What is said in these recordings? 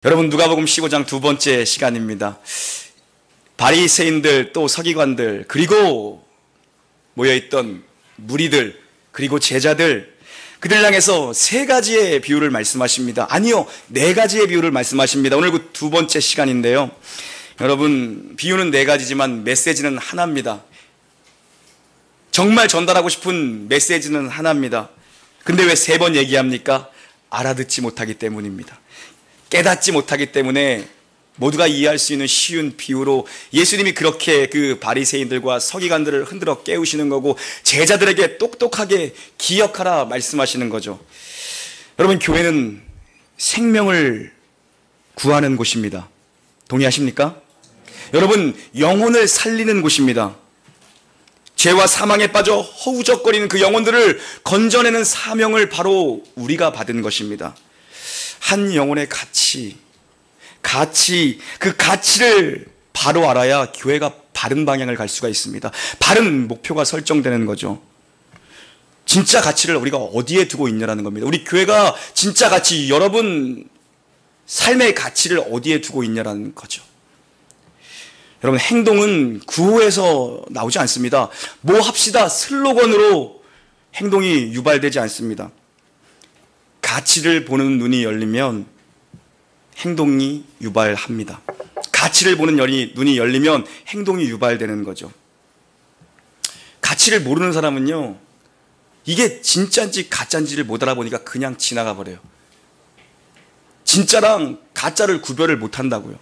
여러분, 누가복음 15장 두 번째 시간입니다. 바리새인들, 또 서기관들, 그리고 모여있던 무리들, 그리고 제자들, 그들 향해서 세 가지의 비유를 말씀하십니다. 아니요, 네 가지의 비유를 말씀하십니다. 오늘 그 두 번째 시간인데요, 여러분, 비유는 네 가지지만 메시지는 하나입니다. 정말 전달하고 싶은 메시지는 하나입니다. 근데 왜 세 번 얘기합니까? 알아듣지 못하기 때문입니다. 깨닫지 못하기 때문에 모두가 이해할 수 있는 쉬운 비유로 예수님이 그렇게 그 바리새인들과 서기관들을 흔들어 깨우시는 거고, 제자들에게 똑똑하게 기억하라 말씀하시는 거죠. 여러분, 교회는 생명을 구하는 곳입니다. 동의하십니까? 여러분, 영혼을 살리는 곳입니다. 죄와 사망에 빠져 허우적거리는 그 영혼들을 건져내는 사명을 바로 우리가 받은 것입니다. 한 영혼의 그 가치를 바로 알아야 교회가 바른 방향을 갈 수가 있습니다. 바른 목표가 설정되는 거죠. 진짜 가치를 우리가 어디에 두고 있냐라는 겁니다. 우리 교회가 진짜 가치, 여러분 삶의 가치를 어디에 두고 있냐라는 거죠. 여러분, 행동은 구호에서 나오지 않습니다. 뭐 합시다 슬로건으로 행동이 유발되지 않습니다. 가치를 보는 눈이 열리면 행동이 유발합니다. 가치를 보는 눈이 열리면 행동이 유발되는 거죠. 가치를 모르는 사람은요, 이게 진짜인지 가짜인지를 못 알아보니까 그냥 지나가 버려요. 진짜랑 가짜를 구별을 못 한다고요.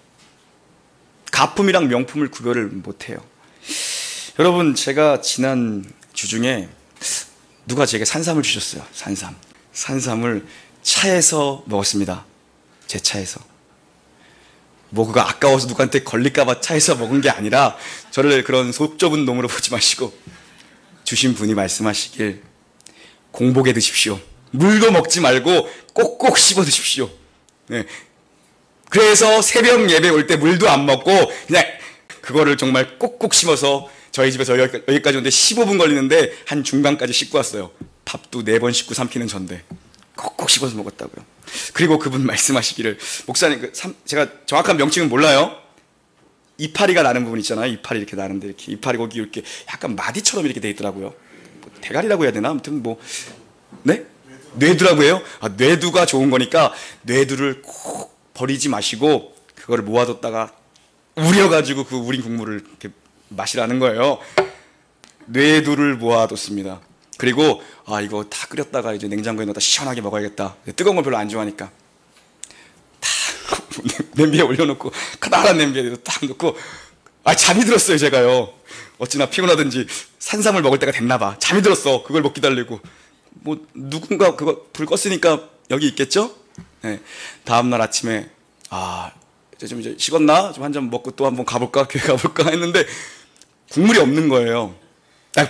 가품이랑 명품을 구별을 못 해요. 여러분, 제가 지난 주 중에 누가 제게 산삼을 주셨어요. 산삼을 차에서 먹었습니다. 제 차에서. 뭐 그거 아까워서 누구한테 걸릴까봐 차에서 먹은 게 아니라, 저를 그런 속 좁은 놈으로 보지 마시고 주신 분이 말씀하시길, 공복에 드십시오. 물도 먹지 말고 꼭꼭 씹어 드십시오. 네. 그래서 새벽 예배 올 때 물도 안 먹고 그냥 그거를 정말 꼭꼭 씹어서, 저희 집에서 여기까지 오는데 15분 걸리는데 한 중간까지 씹고 왔어요. 밥도 4번 씹고 삼키는 전데 꼭꼭 씹어서 먹었다고요. 그리고 그분 말씀하시기를, 목사님, 제가 정확한 명칭은 몰라요. 이파리가 나는 부분 있잖아요. 이파리 이렇게 나는데, 이렇게 이파리 거기 이렇게 약간 마디처럼 이렇게 돼 있더라고요. 뭐 대가리라고 해야 되나? 아무튼 뭐, 네? 뇌두라고 해요? 뇌두가 좋은 거니까 뇌두를 꼭 버리지 마시고 그거를 모아뒀다가 우려가지고 그 우린 국물을 이렇게 마시라는 거예요. 뇌두를 모아뒀습니다. 그리고 이거 다 끓였다가 이제 냉장고에 넣었다 시원하게 먹어야겠다. 뜨거운 걸 별로 안 좋아하니까 다 냄비에 올려놓고, 커다란 냄비에 딱 넣고, 잠이 들었어요. 제가요, 어찌나 피곤하든지 산삼을 먹을 때가 됐나 봐. 잠이 들었어. 그걸 못 기다리고, 뭐 누군가 그거 불 껐으니까 여기 있겠죠? 네. 다음날 아침에 이제 식었나? 좀 한 잔 먹고 또 한번 가볼까? 교회 가볼까? 했는데 국물이 없는 거예요.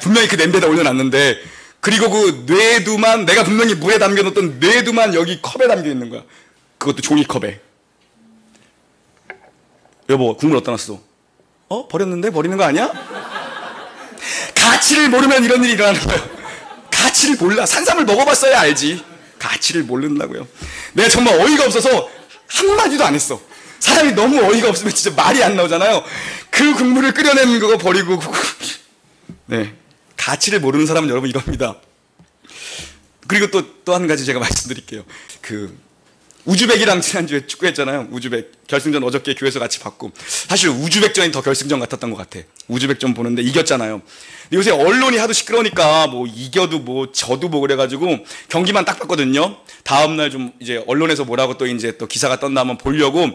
분명히 그 냄비에다 올려놨는데, 그리고 그 뇌두만, 내가 분명히 물에 담겨놓던 뇌두만 여기 컵에 담겨 있는 거야. 그것도 종이컵에. 여보, 국물 어디다 놨어? 버렸는데? 버리는 거 아니야? 가치를 모르면 이런 일이 일어나는 거예요. 가치를 몰라. 산삼을 먹어봤어야 알지. 가치를 모른다고요. 내가 정말 어이가 없어서 한마디도 안 했어. 사람이 너무 어이가 없으면 진짜 말이 안 나오잖아요. 그 국물을 끓여내는 거 버리고. 네, 가치를 모르는 사람은 여러분 이럽니다. 그리고 또 한 가지 제가 말씀드릴게요. 우즈벡이랑 지난주에 축구했잖아요. 우즈벡 결승전 어저께 교회에서 같이 봤고, 사실 우즈벡전이 더 결승전 같았던 것 같아. 우즈벡전 보는데 이겼잖아요. 근데 요새 언론이 하도 시끄러우니까 뭐 이겨도 뭐 져도 뭐 그래가지고 경기만 딱 봤거든요. 다음날 좀 이제 언론에서 뭐라고 또 이제 또 기사가 떴나 한번 보려고,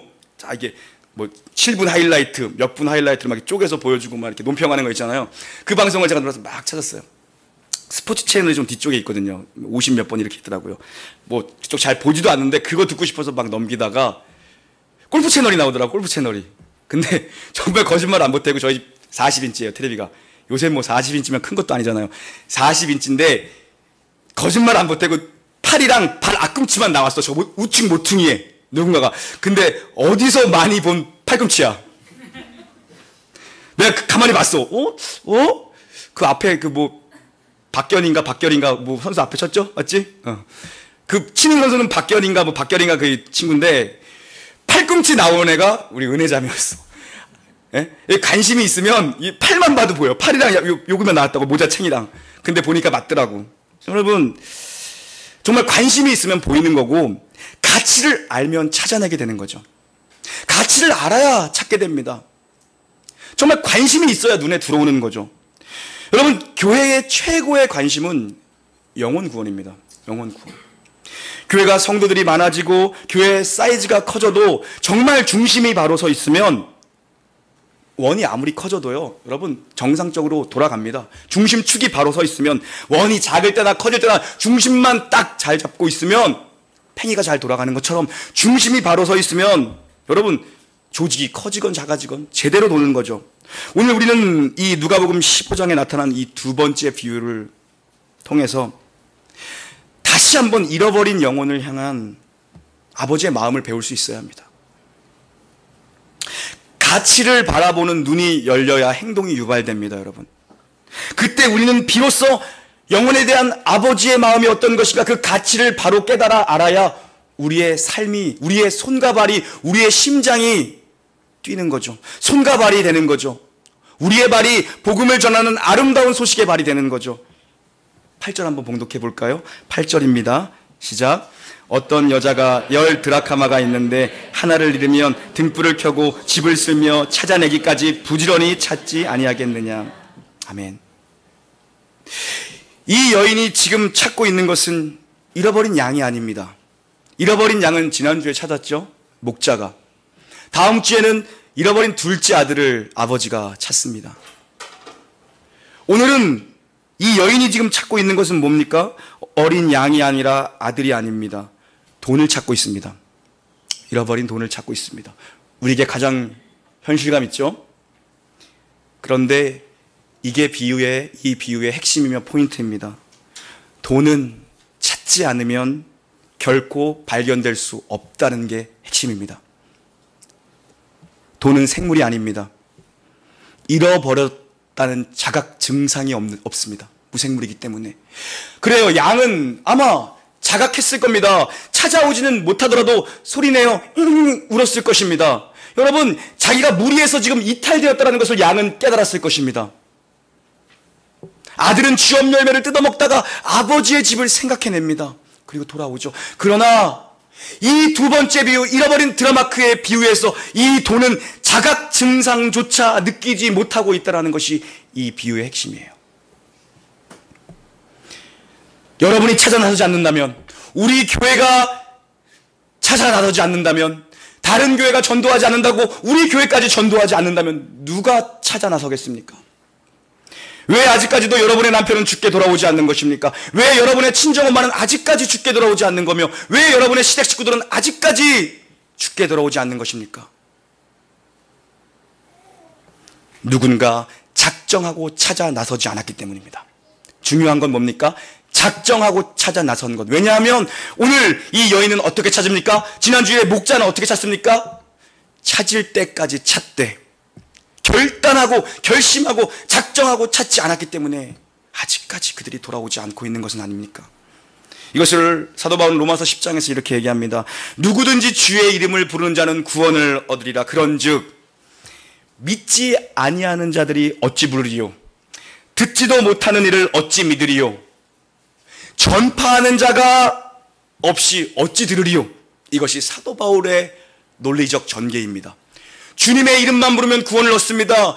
이게 뭐 7분 하이라이트, 몇 분 하이라이트를 막 쪼개서 보여주고 막 이렇게 논평하는 거 있잖아요. 그 방송을 제가 들어서 막 찾았어요. 스포츠 채널이 좀 뒤쪽에 있거든요. 50 몇 번 이렇게 있더라고요. 뭐 그쪽 잘 보지도 않는데 그거 듣고 싶어서 막 넘기다가 골프 채널이 나오더라고. 골프 채널이. 근데 정말 거짓말 안 보태고, 저희 집 40인치예요 테레비가. 요새 뭐 40인치면 큰 것도 아니잖아요. 40인치인데 거짓말 안 보태고 팔이랑 발 앞꿈치만 나왔어. 저 우측 모퉁이에 누군가가. 근데 어디서 많이 본 팔꿈치야. 내가 가만히 봤어. 그 앞에 박결인가 뭐 선수 앞에 쳤죠? 맞지? 그 치는 선수는 박결인가 그 친구인데 팔꿈치 나오는 애가 우리 은혜자매였어. 예? 관심이 있으면 이 팔만 봐도 보여. 팔이랑 요거만 나왔다고, 모자챙이랑. 근데 보니까 맞더라고. 여러분, 정말 관심이 있으면 보이는 거고, 가치를 알면 찾아내게 되는 거죠. 가치를 알아야 찾게 됩니다. 정말 관심이 있어야 눈에 들어오는 거죠. 여러분, 교회의 최고의 관심은 영혼 구원입니다. 영혼 구원. 교회가 성도들이 많아지고 교회 사이즈가 커져도 정말 중심이 바로 서 있으면 원이 아무리 커져도요, 여러분, 정상적으로 돌아갑니다. 중심축이 바로 서 있으면, 원이 작을 때나 커질 때나 중심만 딱 잘 잡고 있으면 팽이가 잘 돌아가는 것처럼 중심이 바로 서 있으면 여러분, 조직이 커지건 작아지건 제대로 도는 거죠. 오늘 우리는 이 누가복음 15장에 나타난 이 두 번째 비유를 통해서 다시 한번 잃어버린 영혼을 향한 아버지의 마음을 배울 수 있어야 합니다. 가치를 바라보는 눈이 열려야 행동이 유발됩니다, 여러분. 그때 우리는 비로소 영혼에 대한 아버지의 마음이 어떤 것인가, 그 가치를 바로 깨달아 알아야 우리의 삶이, 우리의 손과 발이, 우리의 심장이 뛰는 거죠. 손과 발이 되는 거죠. 우리의 발이 복음을 전하는 아름다운 소식의 발이 되는 거죠. 8절 한번 봉독해 볼까요? 8절입니다. 시작. 어떤 여자가 10 드라카마가 있는데 하나를 잃으면 등불을 켜고 집을 쓸며 찾아내기까지 부지런히 찾지 아니하겠느냐. 아멘. 이 여인이 지금 찾고 있는 것은 잃어버린 양이 아닙니다. 잃어버린 양은 지난주에 찾았죠. 목자가. 다음 주에는 잃어버린 둘째 아들을 아버지가 찾습니다. 오늘은 이 여인이 지금 찾고 있는 것은 뭡니까? 어린 양이 아니라 아들이 아닙니다. 돈을 찾고 있습니다. 잃어버린 돈을 찾고 있습니다. 우리에게 가장 현실감 있죠? 그런데 이게 이 비유의 핵심이며 포인트입니다. 돈은 찾지 않으면 결코 발견될 수 없다는 게 핵심입니다. 돈은 생물이 아닙니다. 잃어버렸다는 자각 증상이 없습니다. 무생물이기 때문에. 그래요. 양은 아마 자각했을 겁니다. 찾아오지는 못하더라도 소리내어 울었을 것입니다. 여러분, 자기가 무리해서 지금 이탈되었다는 것을 양은 깨달았을 것입니다. 아들은 쥐업 열매를 뜯어먹다가 아버지의 집을 생각해냅니다. 그리고 돌아오죠. 그러나 이 두 번째 비유, 잃어버린 드라마크의 비유에서 이 돈은 자각 증상조차 느끼지 못하고 있다는 것이 이 비유의 핵심이에요. 여러분이 찾아 나서지 않는다면, 우리 교회가 찾아 나서지 않는다면, 다른 교회가 전도하지 않는다고 우리 교회까지 전도하지 않는다면 누가 찾아 나서겠습니까? 왜 아직까지도 여러분의 남편은 죽게 돌아오지 않는 것입니까? 왜 여러분의 친정엄마는 아직까지 죽게 돌아오지 않는 거며, 왜 여러분의 시댁 식구들은 아직까지 죽게 돌아오지 않는 것입니까? 누군가 작정하고 찾아 나서지 않았기 때문입니다. 중요한 건 뭡니까? 작정하고 찾아 나선 것. 왜냐하면 오늘 이 여인은 어떻게 찾습니까? 지난주에 목자는 어떻게 찾습니까? 찾을 때까지 찾되, 결단하고 결심하고 작정하고 찾지 않았기 때문에 아직까지 그들이 돌아오지 않고 있는 것은 아닙니까? 이것을 사도 바울은 로마서 10장에서 이렇게 얘기합니다. 누구든지 주의 이름을 부르는 자는 구원을 얻으리라. 그런즉 믿지 아니하는 자들이 어찌 부르리요? 듣지도 못하는 이를 어찌 믿으리요? 전파하는 자가 없이 어찌 들으리요? 이것이 사도 바울의 논리적 전개입니다. 주님의 이름만 부르면 구원을 얻습니다.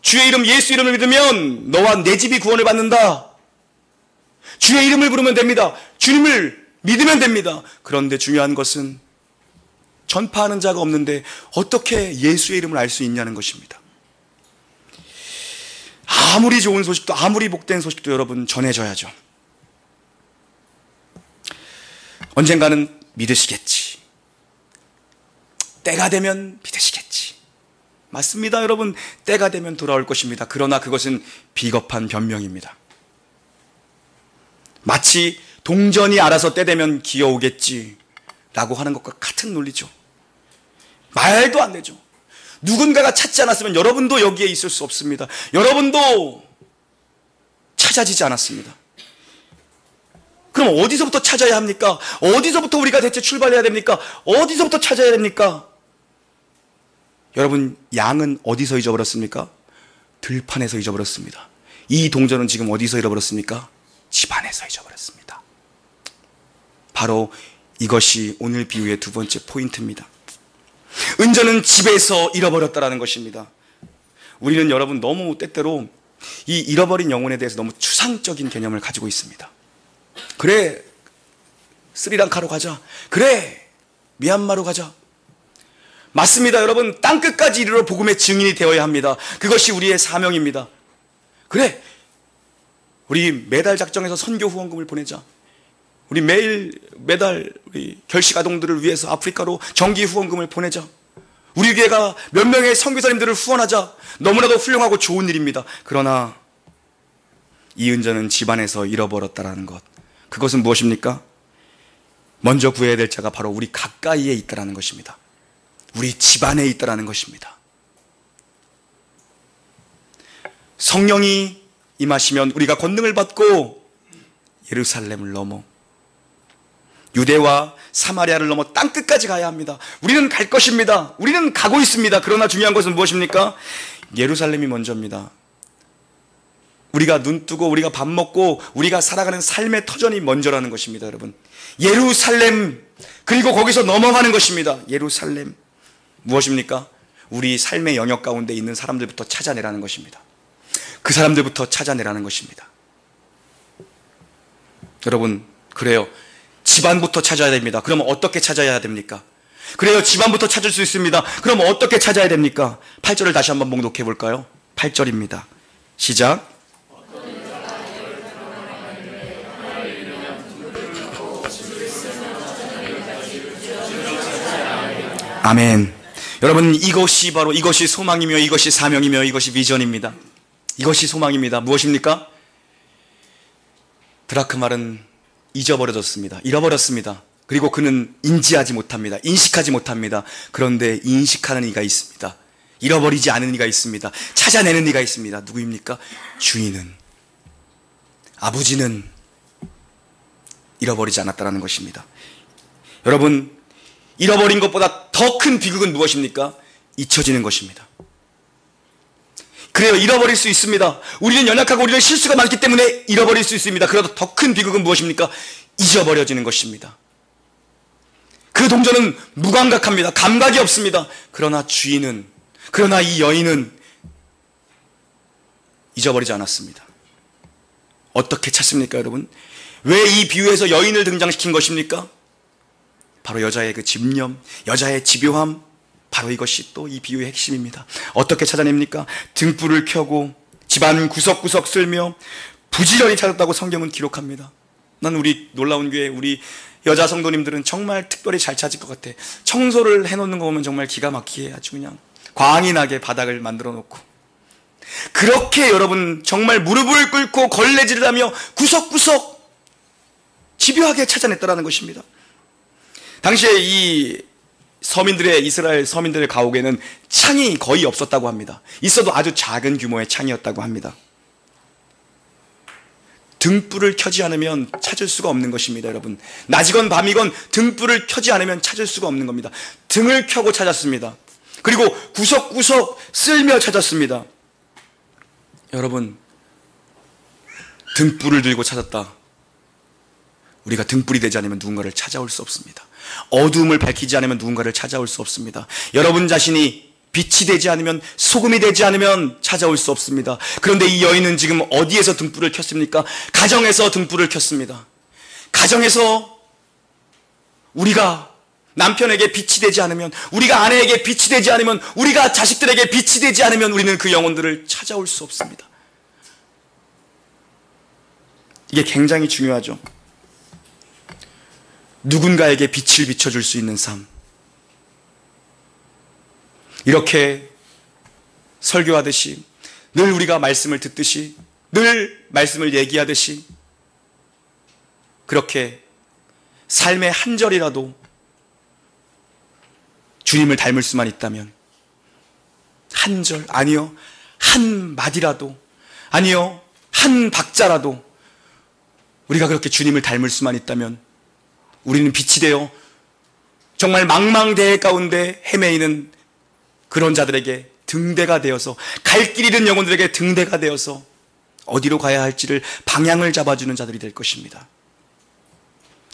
주의 이름, 예수 이름을 믿으면 너와 내 집이 구원을 받는다. 주의 이름을 부르면 됩니다. 주님을 믿으면 됩니다. 그런데 중요한 것은 전파하는 자가 없는데 어떻게 예수의 이름을 알 수 있냐는 것입니다. 아무리 좋은 소식도, 아무리 복된 소식도 여러분 전해져야죠. 언젠가는 믿으시겠지. 때가 되면 믿으시겠지. 맞습니다, 여러분. 때가 되면 돌아올 것입니다. 그러나 그것은 비겁한 변명입니다. 마치 동전이 알아서 때 되면 기어오겠지 라고 하는 것과 같은 논리죠. 말도 안 되죠. 누군가가 찾지 않았으면 여러분도 여기에 있을 수 없습니다. 여러분도 찾아지지 않았습니다. 그럼 어디서부터 찾아야 합니까? 어디서부터 우리가 대체 출발해야 됩니까? 어디서부터 찾아야 됩니까? 여러분, 양은 어디서 잊어버렸습니까? 들판에서 잊어버렸습니다. 이 동전은 지금 어디서 잃어버렸습니까? 집안에서 잊어버렸습니다. 바로 이것이 오늘 비유의 두 번째 포인트입니다. 은전은 집에서 잃어버렸다라는 것입니다. 우리는 여러분 너무 때때로 이 잃어버린 영혼에 대해서 너무 추상적인 개념을 가지고 있습니다. 그래, 스리랑카로 가자. 그래, 미얀마로 가자. 맞습니다, 여러분. 땅끝까지 이르러 복음의 증인이 되어야 합니다. 그것이 우리의 사명입니다. 그래, 우리 매달 작정해서 선교 후원금을 보내자. 우리 매달 우리 결식 아동들을 위해서 아프리카로 정기 후원금을 보내자. 우리 교회가 몇 명의 선교사님들을 후원하자. 너무나도 훌륭하고 좋은 일입니다. 그러나 이 은전은 집안에서 잃어버렸다라는 것, 그것은 무엇입니까? 먼저 구해야 될 자가 바로 우리 가까이에 있다라는 것입니다. 우리 집안에 있다라는 것입니다. 성령이 임하시면 우리가 권능을 받고 예루살렘을 넘어 유대와 사마리아를 넘어 땅끝까지 가야 합니다. 우리는 갈 것입니다. 우리는 가고 있습니다. 그러나 중요한 것은 무엇입니까? 예루살렘이 먼저입니다. 우리가 눈 뜨고 우리가 밥 먹고 우리가 살아가는 삶의 터전이 먼저라는 것입니다. 여러분, 예루살렘, 그리고 거기서 넘어가는 것입니다. 예루살렘 무엇입니까? 우리 삶의 영역 가운데 있는 사람들부터 찾아내라는 것입니다. 그 사람들부터 찾아내라는 것입니다. 여러분, 그래요, 집안부터 찾아야 됩니다. 그러면 어떻게 찾아야 됩니까? 그래요, 집안부터 찾을 수 있습니다. 그럼 어떻게 찾아야 됩니까? 8절을 다시 한번 봉독해 볼까요? 8절입니다. 시작. 아멘. 여러분, 이것이 바로, 이것이 소망이며 이것이 사명이며 이것이 비전입니다. 이것이 소망입니다. 무엇입니까? 드라크말은 잊어버려졌습니다. 잃어버렸습니다. 그리고 그는 인지하지 못합니다. 인식하지 못합니다. 그런데 인식하는 이가 있습니다. 잃어버리지 않은 이가 있습니다. 찾아내는 이가 있습니다. 누구입니까? 주인은, 아버지는 잃어버리지 않았다는 것입니다. 여러분, 잃어버린 것보다 더 큰 비극은 무엇입니까? 잊혀지는 것입니다. 그래요, 잃어버릴 수 있습니다. 우리는 연약하고 우리는 실수가 많기 때문에 잃어버릴 수 있습니다. 그래도 더 큰 비극은 무엇입니까? 잊어버려지는 것입니다. 그 동전은 무감각합니다. 감각이 없습니다. 그러나 주인은, 그러나 이 여인은 잊어버리지 않았습니다. 어떻게 찾습니까, 여러분? 왜 이 비유에서 여인을 등장시킨 것입니까? 바로 여자의 그 집념, 여자의 집요함, 바로 이것이 또 이 비유의 핵심입니다. 어떻게 찾아냅니까? 등불을 켜고 집안 구석구석 쓸며 부지런히 찾았다고 성경은 기록합니다. 난 우리 놀라운 교회, 우리 여자 성도님들은 정말 특별히 잘 찾을 것 같아. 청소를 해놓는 거 보면 정말 기가 막히게 아주 그냥 광이 나게 바닥을 만들어 놓고, 그렇게 여러분 정말 무릎을 꿇고 걸레질을 하며 구석구석 집요하게 찾아냈다라는 것입니다. 당시에 이 서민들의, 이스라엘 서민들의 가옥에는 창이 거의 없었다고 합니다. 있어도 아주 작은 규모의 창이었다고 합니다. 등불을 켜지 않으면 찾을 수가 없는 것입니다. 여러분, 낮이건 밤이건 등불을 켜지 않으면 찾을 수가 없는 겁니다. 등을 켜고 찾았습니다. 그리고 구석구석 쓸며 찾았습니다. 여러분, 등불을 들고 찾았다. 우리가 등불이 되지 않으면 누군가를 찾아올 수 없습니다. 어두움을 밝히지 않으면 누군가를 찾아올 수 없습니다. 여러분 자신이 빛이 되지 않으면, 소금이 되지 않으면 찾아올 수 없습니다. 그런데 이 여인은 지금 어디에서 등불을 켰습니까? 가정에서 등불을 켰습니다. 가정에서 우리가 남편에게 빛이 되지 않으면, 우리가 아내에게 빛이 되지 않으면, 우리가 자식들에게 빛이 되지 않으면 우리는 그 영혼들을 찾아올 수 없습니다. 이게 굉장히 중요하죠. 누군가에게 빛을 비춰줄 수 있는 삶. 이렇게 설교하듯이, 늘 우리가 말씀을 듣듯이, 늘 말씀을 얘기하듯이, 그렇게 삶의 한 절이라도 주님을 닮을 수만 있다면, 한 절, 아니요, 한 마디라도, 아니요, 한 박자라도 우리가 그렇게 주님을 닮을 수만 있다면 우리는 빛이 되어 정말 망망대해 가운데 헤매이는 그런 자들에게 등대가 되어서, 갈 길 잃은 영혼들에게 등대가 되어서 어디로 가야 할지를 방향을 잡아주는 자들이 될 것입니다.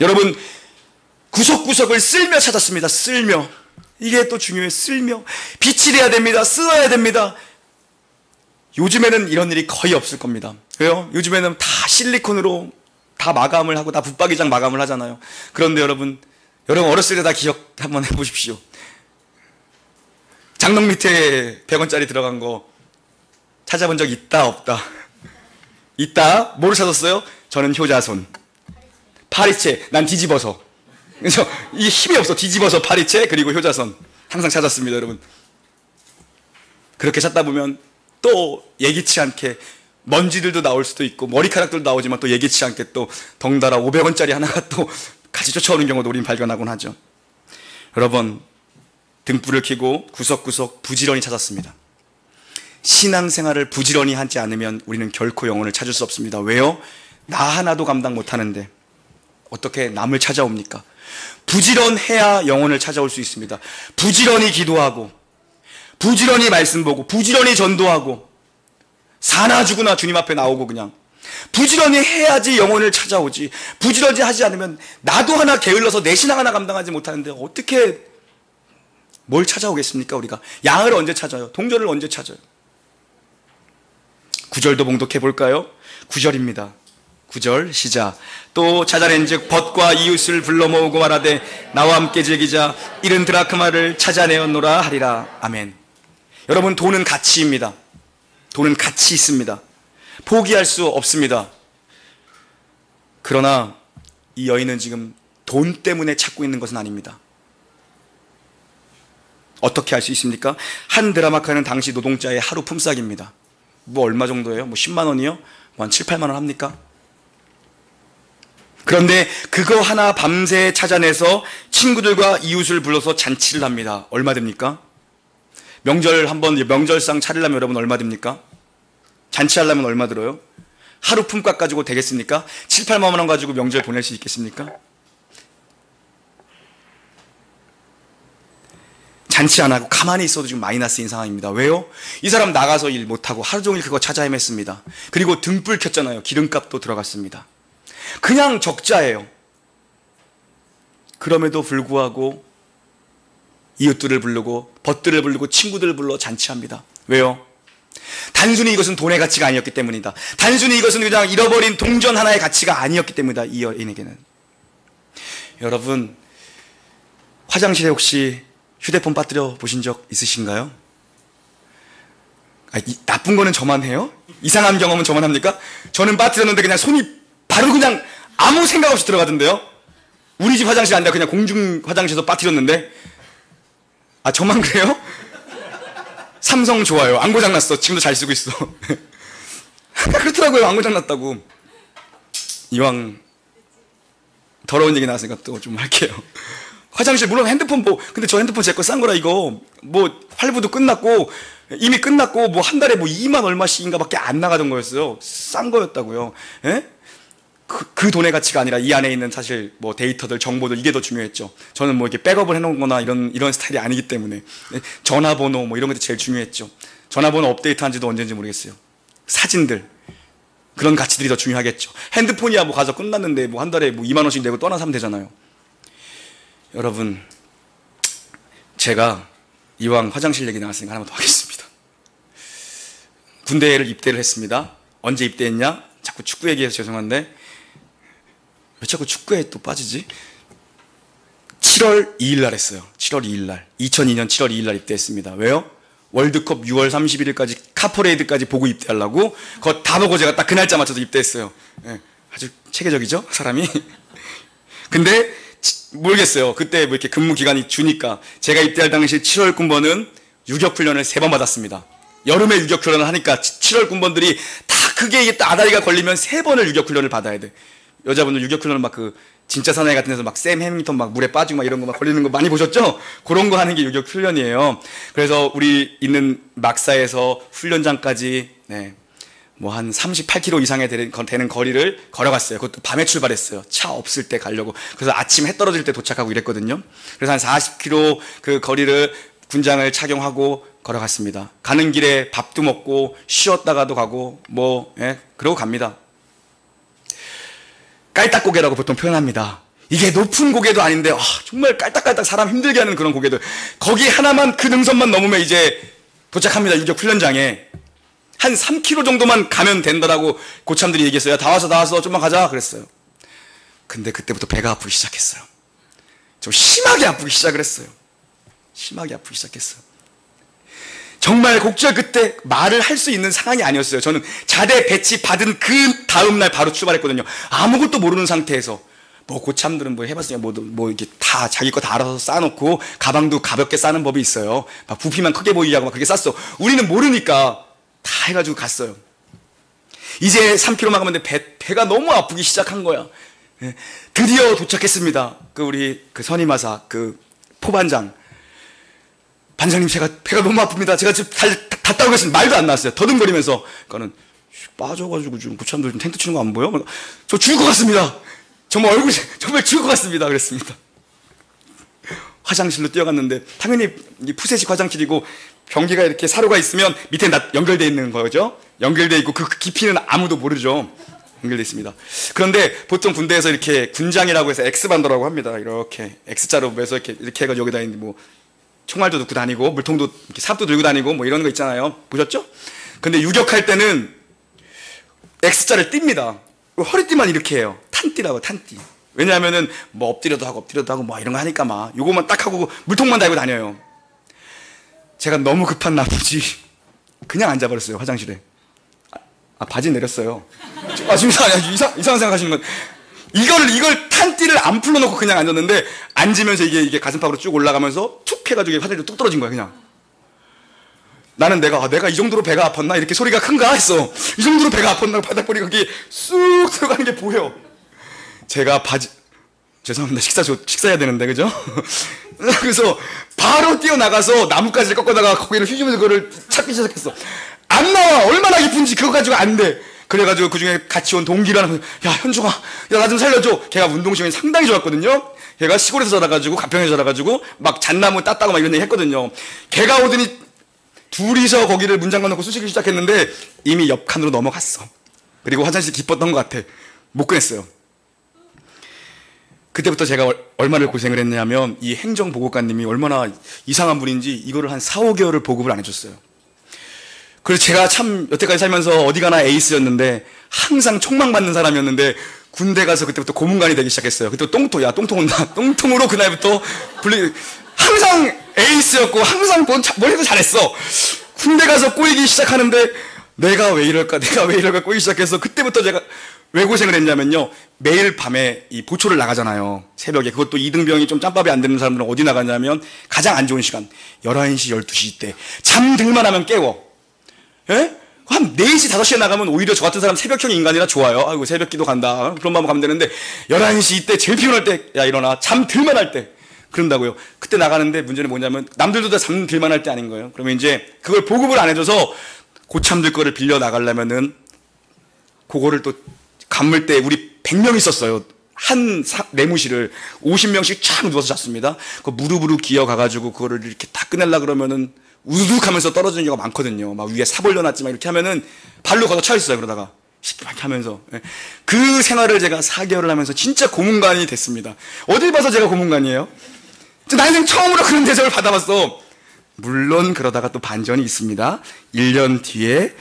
여러분, 구석구석을 쓸며 찾았습니다. 쓸며. 이게 또 중요해요. 쓸며. 빛이 돼야 됩니다. 쓰어야 됩니다. 요즘에는 이런 일이 거의 없을 겁니다. 왜요? 요즘에는 다 실리콘으로 다 마감을 하고 다 붙박이장 마감을 하잖아요. 그런데 여러분 어렸을 때 다 기억 한번 해보십시오. 장롱 밑에 100원짜리 들어간 거 찾아본 적 있다 없다? 있다. 뭐를 찾았어요? 저는 효자손, 파리채. 난 뒤집어서. 그래서 이게 힘이 없어. 뒤집어서 파리채 그리고 효자손 항상 찾았습니다. 여러분, 그렇게 찾다 보면 또 예기치 않게 먼지들도 나올 수도 있고 머리카락들도 나오지만 또 예기치 않게 또 덩달아 500원짜리 하나가 또 같이 쫓아오는 경우도 우리는 발견하곤 하죠. 여러분, 등불을 켜고 구석구석 부지런히 찾았습니다. 신앙생활을 부지런히 하지 않으면 우리는 결코 영혼을 찾을 수 없습니다. 왜요? 나 하나도 감당 못하는데 어떻게 남을 찾아옵니까? 부지런해야 영혼을 찾아올 수 있습니다. 부지런히 기도하고 부지런히 말씀 보고 부지런히 전도하고 사나 죽으나 주님 앞에 나오고 그냥 부지런히 해야지 영혼을 찾아오지. 부지런히 하지 않으면 나도 하나 게을러서 내 신앙 하나 감당하지 못하는데 어떻게 뭘 찾아오겠습니까? 우리가 양을 언제 찾아요? 동전을 언제 찾아요? 9절도 봉독해 볼까요? 9절입니다. 9절 시작. 또 찾아낸즉 벗과 이웃을 불러 모으고 말하되 나와 함께 즐기자. 이른 드라크마를 찾아내었노라 하리라. 아멘. 여러분, 돈은 가치입니다. 돈은 가치 있습니다. 포기할 수 없습니다. 그러나 이 여인은 지금 돈 때문에 찾고 있는 것은 아닙니다. 어떻게 할 수 있습니까? 한 드라마카는 당시 노동자의 하루 품삯입니다. 뭐 얼마 정도예요? 뭐 10만 원이요? 뭐 한 7, 8만 원 합니까? 그런데 그거 하나 밤새 찾아내서 친구들과 이웃을 불러서 잔치를 합니다. 얼마 됩니까? 명절 한번 명절상 차리려면 여러분 얼마 됩니까? 잔치하려면 얼마 들어요? 하루 품값 가지고 되겠습니까? 7, 8만 원 가지고 명절 보낼 수 있겠습니까? 잔치 안 하고 가만히 있어도 지금 마이너스인 상황입니다. 왜요? 이 사람 나가서 일 못하고 하루 종일 그거 찾아 헤맸습니다. 그리고 등불 켰잖아요. 기름값도 들어갔습니다. 그냥 적자예요. 그럼에도 불구하고 이웃들을 부르고 벗들을 부르고 친구들을 불러 잔치합니다. 왜요? 단순히 이것은 돈의 가치가 아니었기 때문이다. 단순히 이것은 그냥 잃어버린 동전 하나의 가치가 아니었기 때문이다. 이 여인에게는. 여러분, 화장실에 혹시 휴대폰 빠뜨려 보신 적 있으신가요? 나쁜 거는 저만 해요? 이상한 경험은 저만 합니까? 저는 빠뜨렸는데 그냥 손이 바로 그냥 아무 생각 없이 들어가던데요? 우리 집 화장실 아니라 그냥 공중 화장실에서 빠뜨렸는데, 아, 저만 그래요? 삼성 좋아요. 안 고장났어. 지금도 잘 쓰고 있어. 그렇더라고요. 안 고장났다고. 이왕 더러운 얘기 나왔으니까 또 좀 할게요. 화장실, 물론 핸드폰 근데 저 핸드폰 제 거 싼 거라 이거, 활부도 끝났고, 이미 끝났고, 한 달에 2만 얼마씩인가 밖에 안 나가던 거였어요. 싼 거였다고요. 예? 그 돈의 가치가 아니라 이 안에 있는 사실 데이터들, 정보들, 이게 더 중요했죠. 저는 이렇게 백업을 해놓은 거나 이런 스타일이 아니기 때문에. 전화번호, 이런 것도 제일 중요했죠. 전화번호 업데이트 한 지도 언제인지 모르겠어요. 사진들. 그런 가치들이 더 중요하겠죠. 핸드폰이야 가서 끝났는데 한 달에 2만 원씩 내고 또 하나 사면 되잖아요. 여러분, 제가 이왕 화장실 얘기 나왔으니까 하나만 더 하겠습니다. 군대를 입대를 했습니다. 언제 입대했냐? 자꾸 축구 얘기해서 죄송한데 왜 자꾸 축구에 또 빠지지? 7월 2일 날 했어요. 7월 2일 날. 2002년 7월 2일 날 입대했습니다. 왜요? 월드컵 6월 31일까지 카퍼레이드까지 보고 입대하려고 그거 다 보고 제가 딱 그 날짜 맞춰서 입대했어요. 네, 아주 체계적이죠? 사람이. 근데 모르겠어요. 그때 이렇게 근무 기간이 주니까 제가 입대할 당시 7월 군번은 유격훈련을 3번 받았습니다. 여름에 유격훈련을 하니까 7월 군번들이 다 크게 아다리가 걸리면 3번을 유격훈련을 받아야 돼. 여자분들 유격훈련을 진짜 사나이 같은 데서 샘 해밍턴 물에 빠지고 이런 거 걸리는 거 많이 보셨죠? 그런 거 하는 게 유격훈련이에요. 그래서 우리 있는 막사에서 훈련장까지 뭐 한 38km 이상에 되는 거리를 걸어갔어요. 그것도 밤에 출발했어요. 차 없을 때 가려고. 그래서 아침 해 떨어질 때 도착하고 이랬거든요. 그래서 한 40km 그 거리를 군장을 착용하고 걸어갔습니다. 가는 길에 밥도 먹고 쉬었다가도 가고 그러고 갑니다. 깔딱고개라고 보통 표현합니다. 이게 높은 고개도 아닌데 정말 깔딱깔딱 사람 힘들게 하는 그런 고개들. 거기 하나만 그 능선만 넘으면 이제 도착합니다. 유격 훈련장에. 한 3km 정도만 가면 된다라고 고참들이 얘기했어요. 다 왔어 좀만 가자 그랬어요. 근데 그때부터 배가 아프기 시작했어요. 좀 심하게 아프기 시작을 했어요. 심하게 아프기 시작했어요. 정말 곡절 그때 말을 할 수 있는 상황이 아니었어요. 저는 자대 배치 받은 그 다음날 바로 출발했거든요. 아무것도 모르는 상태에서. 고참들은 해봤으니까 이렇게 다 자기 거 다 알아서 싸놓고 가방도 가볍게 싸는 법이 있어요. 막 부피만 크게 보이게 하고 막 그렇게 쌌어. 우리는 모르니까 다 해가지고 갔어요. 이제 3km만 가면 배가 너무 아프기 시작한 거야. 드디어 도착했습니다. 우리 선임하사 포반장. 반장님, 제가 배가 너무 아픕니다. 제가 지금 다 따오겠습니다. 말도 안 나왔어요. 더듬거리면서. 그러니까는 빠져가지고 지금 고참들 좀 텐트 치는 거 안 보여? 저 죽을 것 같습니다. 정말 얼굴이 정말 죽을 것 같습니다. 그랬습니다. 화장실로 뛰어갔는데 당연히 푸세식 화장실이고 변기가 이렇게 사로가 있으면 밑에 연결되어 있는 거죠. 연결되어 있고 그 깊이는 아무도 모르죠. 연결되어 있습니다. 그런데 보통 군대에서 이렇게 군장이라고 해서 X반도라고 합니다. 이렇게 X자로 매서 이렇게 해가지고 여기다 있는 총알도 넣고 다니고 물통도 이렇게 삽도 들고 다니고 이런 거 있잖아요. 보셨죠? 근데 유격할 때는 X자를 띱니다. 허리띠만 이렇게 해요. 탄띠라고, 탄띠. 왜냐하면은 엎드려도 하고 이런 거 하니까 요거만 딱 하고 물통만 달고 다녀요. 제가 너무 급한 나머지 그냥 앉아버렸어요. 화장실에. 바지 내렸어요. 지금 이상한 생각하시는 건 이걸 탄띠를 안 풀러놓고 그냥 앉았는데 앉으면서 이게 가슴팍으로 쭉 올라가면서 툭 해가지고 화장실에 뚝 떨어진 거야. 그냥 나는 내가 이 정도로 배가 아팠나 이렇게 소리가 큰가 했어. 이 정도로 배가 아팠나 바닥머리가 거기 쑥 들어가는 게 보여. 제가 죄송합니다. 식사해야 되는데 그죠? 그래서 바로 뛰어나가서 나뭇가지를 꺾어다가 거기를 휘주면서 그거를 찾기 시작했어. 안 나와. 얼마나 깊은지 그거 가지고 안 돼. 그래가지고 그중에 같이 온 동기라는 야 현종아 나 좀 살려줘. 걔가 운동신경이 상당히 좋았거든요. 걔가 시골에서 자라가지고 가평에서 자라가지고 막 잣나무 땄다고 막 이런 얘기 했거든요. 걔가 오더니 둘이서 거기를 문 잠궈 놓고 쑤시기 시작했는데 이미 옆 칸으로 넘어갔어. 그리고 화장실 기뻤던 것 같아. 못 꺼냈어요. 그때부터 제가 얼마나 고생을 했냐면 이 행정보고관님이 얼마나 이상한 분인지 이거를 한 4, 5개월을 보급을 안 해줬어요. 그래서 제가 참 여태까지 살면서 어디 가나 에이스였는데 항상 총망받는 사람이었는데 군대 가서 그때부터 고문관이 되기 시작했어요. 그때 똥통 온다. 똥통으로 그날부터 항상 에이스였고 항상 뭘 해도 잘했어. 군대 가서 꼬이기 시작하는데 내가 왜 이럴까 꼬이기 시작해서 그때부터 제가 왜 고생을 했냐면요. 매일 밤에 이 보초를 나가잖아요. 새벽에. 그것도 이등병이 좀 짬밥이 안 되는 사람들은 어디 나가냐면 가장 안 좋은 시간 11시, 12시 때 잠들만 하면 깨워. 예? 한 4시, 5시에 나가면 오히려 저 같은 사람 새벽형 인간이라 좋아요. 아이고 새벽 기도 간다. 그런 마음 가면 되는데 11시 이때 제일 피곤할 때 야 일어나. 잠들만 할 때. 그런다고요. 그때 나가는데 문제는 뭐냐면 남들도 다 잠들만 할 때 아닌 거예요. 그러면 이제 그걸 보급을 안 해줘서 고참들 거를 빌려 나가려면은 그거를 또 간물대 우리 100명 있었어요. 한 내무실을 50명씩 쫙 누워서 잤습니다. 그 무릎으로 기어가가지고 그거를 이렇게 다 끝내려 그러면은 우둑 하면서 떨어지는 경우가 많거든요. 막 위에 삽 올려놨지만 이렇게 하면은 발로 걷어 차 있어요. 그러다가 이렇게 하면서 그 생활을 제가 4개월을 하면서 진짜 고문관이 됐습니다. 어딜 봐서 제가 고문관이에요? 나 인생 처음으로 그런 대접을 받아봤어. 물론 그러다가 또 반전이 있습니다. 1년 뒤에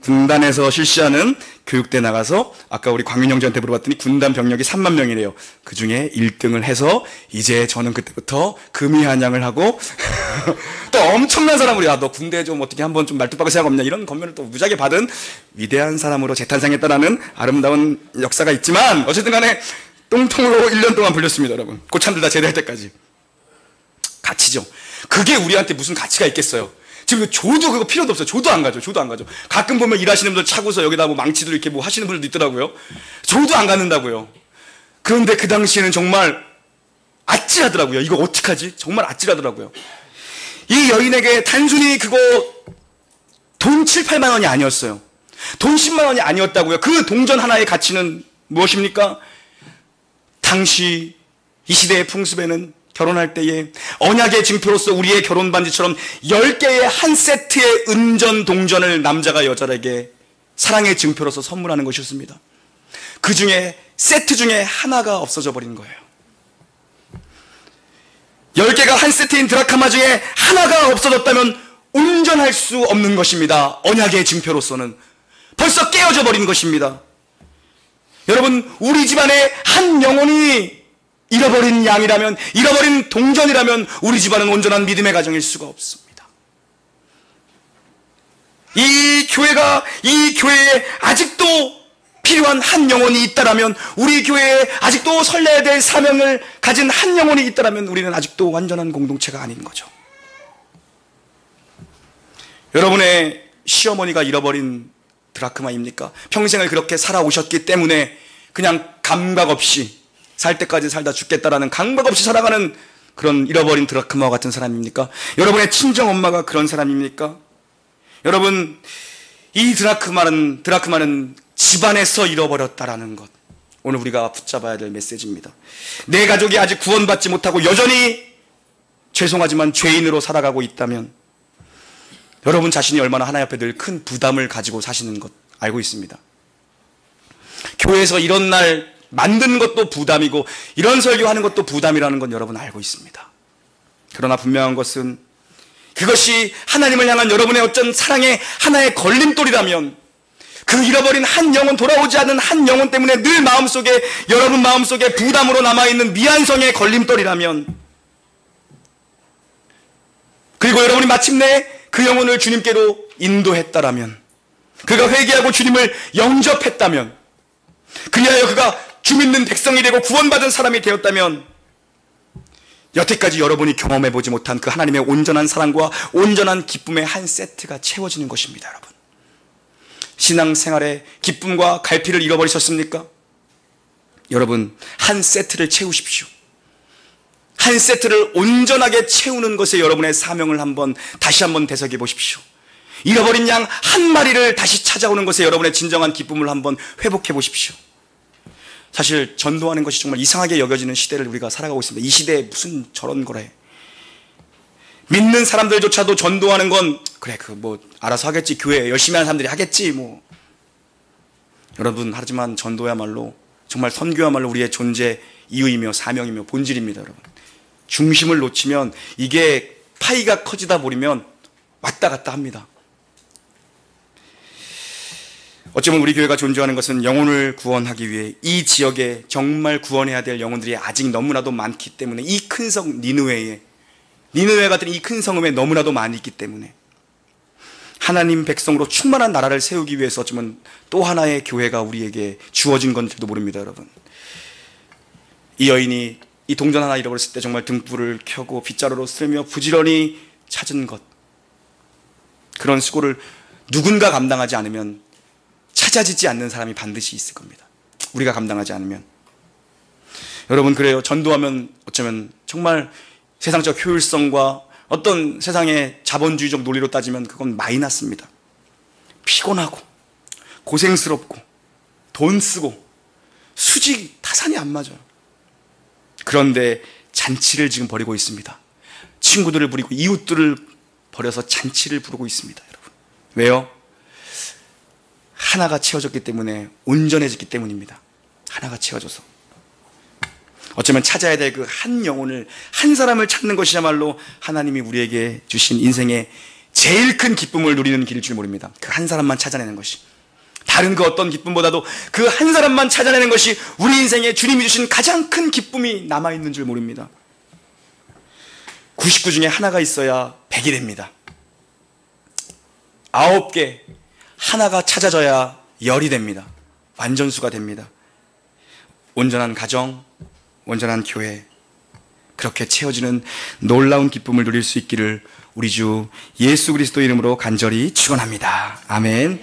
군단에서 실시하는 교육대 나가서 아까 우리 광윤 형제한테 물어봤더니 군단 병력이 3만 명이래요. 그 중에 1등을 해서 이제 저는 그때부터 금이한양을 하고 또 엄청난 사람으로 야 너 군대 좀 어떻게 한번 좀 말뚝박을 생각 없냐 이런 건면을 또 무지하게 받은 위대한 사람으로 재탄생했다라는 아름다운 역사가 있지만 어쨌든 간에 똥통으로 1년 동안 불렸습니다. 여러분 고참들 다 제대할 때까지. 가치죠. 그게 우리한테 무슨 가치가 있겠어요. 지금 조도 그거 필요도 없어요. 조도 안 가죠. 가끔 보면 일하시는 분들 차고서 여기다 망치들 이렇게 하시는 분들도 있더라고요. 조도 안 갖는다고요. 그런데 그 당시에는 정말 아찔하더라고요. 이거 어떡하지? 정말 아찔하더라고요. 이 여인에게 단순히 그거 돈 7, 8만 원이 아니었어요. 돈 10만 원이 아니었다고요. 그 동전 하나의 가치는 무엇입니까? 당시 이 시대의 풍습에는 결혼할 때에 언약의 증표로서 우리의 결혼 반지처럼 10개의 한 세트의 은전 동전을 남자가 여자에게 사랑의 증표로서 선물하는 것이었습니다. 그 중에 세트 중에 하나가 없어져 버린 거예요. 10개가 한 세트인 드라크마 중에 하나가 없어졌다면 온전할 수 없는 것입니다. 언약의 증표로서는 벌써 깨어져 버린 것입니다. 여러분, 우리 집안에 한 영혼이 잃어버린 양이라면, 잃어버린 동전이라면 우리 집안은 온전한 믿음의 가정일 수가 없습니다. 이 교회에 아직도 필요한 한 영혼이 있다라면, 우리 교회에 아직도 설레야 될 사명을 가진 한 영혼이 있다라면 우리는 아직도 완전한 공동체가 아닌 거죠. 여러분의 시어머니가 잃어버린 드라크마입니까? 평생을 그렇게 살아오셨기 때문에 그냥 감각 없이 살 때까지 살다 죽겠다라는 감각 없이 살아가는 그런 잃어버린 드라크마와 같은 사람입니까? 여러분의 친정엄마가 그런 사람입니까? 여러분, 이 드라크마는 집안에서 잃어버렸다라는 것, 오늘 우리가 붙잡아야 될 메시지입니다. 내 가족이 아직 구원받지 못하고 여전히 죄송하지만 죄인으로 살아가고 있다면 여러분 자신이 얼마나 하나님 앞에 늘 큰 부담을 가지고 사시는 것 알고 있습니다. 교회에서 이런 날 만드는 것도 부담이고 이런 설교하는 것도 부담이라는 건 여러분 알고 있습니다. 그러나 분명한 것은 그것이 하나님을 향한 여러분의 어떤 사랑의 하나의 걸림돌이라면, 그 잃어버린 한 영혼, 돌아오지 않은 한 영혼 때문에 늘 마음속에, 여러분 마음속에 부담으로 남아있는 미안성의 걸림돌이라면, 그리고 여러분이 마침내 그 영혼을 주님께로 인도했다라면, 그가 회개하고 주님을 영접했다면, 그리하여 그가 주 믿는 백성이 되고 구원받은 사람이 되었다면, 여태까지 여러분이 경험해보지 못한 그 하나님의 온전한 사랑과 온전한 기쁨의 한 세트가 채워지는 것입니다. 여러분, 신앙생활의 기쁨과 갈피를 잃어버리셨습니까? 여러분, 한 세트를 채우십시오. 한 세트를 온전하게 채우는 것에 여러분의 사명을 다시 한번 되새겨 보십시오. 잃어버린 양 한 마리를 다시 찾아오는 것에 여러분의 진정한 기쁨을 한번 회복해 보십시오. 사실 전도하는 것이 정말 이상하게 여겨지는 시대를 우리가 살아가고 있습니다. 이 시대에 무슨 저런 거래. 믿는 사람들조차도 전도하는 건 그래, 알아서 하겠지, 교회 열심히 하는 사람들이 하겠지 여러분, 하지만 전도야말로 정말 선교야말로 우리의 존재 이유이며 사명이며 본질입니다. 여러분, 중심을 놓치면 이게 파이가 커지다 버리면 왔다 갔다 합니다. 어쩌면 우리 교회가 존재하는 것은 영혼을 구원하기 위해 이 지역에 정말 구원해야 될 영혼들이 아직 너무나도 많기 때문에, 이 큰 성 니느웨 같은 이 큰 성읍에 너무나도 많이 있기 때문에 하나님 백성으로 충만한 나라를 세우기 위해서 어쩌면 또 하나의 교회가 우리에게 주어진 건지도 모릅니다. 여러분, 이 여인이 이 동전 하나 잃어버렸을 때 정말 등불을 켜고 빗자루로 쓸며 부지런히 찾은 것, 그런 수고를 누군가 감당하지 않으면 찾아지지 않는 사람이 반드시 있을 겁니다. 우리가 감당하지 않으면. 여러분, 그래요. 전도하면 어쩌면 정말 세상적 효율성과 어떤 세상의 자본주의적 논리로 따지면 그건 마이너스입니다. 피곤하고 고생스럽고 돈 쓰고 수직 타산이 안 맞아요. 그런데 잔치를 지금 벌이고 있습니다. 친구들을 부리고 이웃들을 버려서 잔치를 부르고 있습니다. 여러분, 왜요? 하나가 채워졌기 때문에, 온전해졌기 때문입니다. 하나가 채워져서. 어쩌면 찾아야 될 그 한 영혼을, 한 사람을 찾는 것이야말로 하나님이 우리에게 주신 인생의 제일 큰 기쁨을 누리는 길일 줄 모릅니다. 그 한 사람만 찾아내는 것이, 다른 그 어떤 기쁨보다도 그 한 사람만 찾아내는 것이 우리 인생에 주님이 주신 가장 큰 기쁨이 남아있는 줄 모릅니다. 99 중에 하나가 있어야 100이 됩니다. 9개, 하나가 찾아져야 10이 됩니다. 완전수가 됩니다. 온전한 가정, 온전한 교회, 그렇게 채워지는 놀라운 기쁨을 누릴 수 있기를 우리 주 예수 그리스도 이름으로 간절히 축원합니다. 아멘.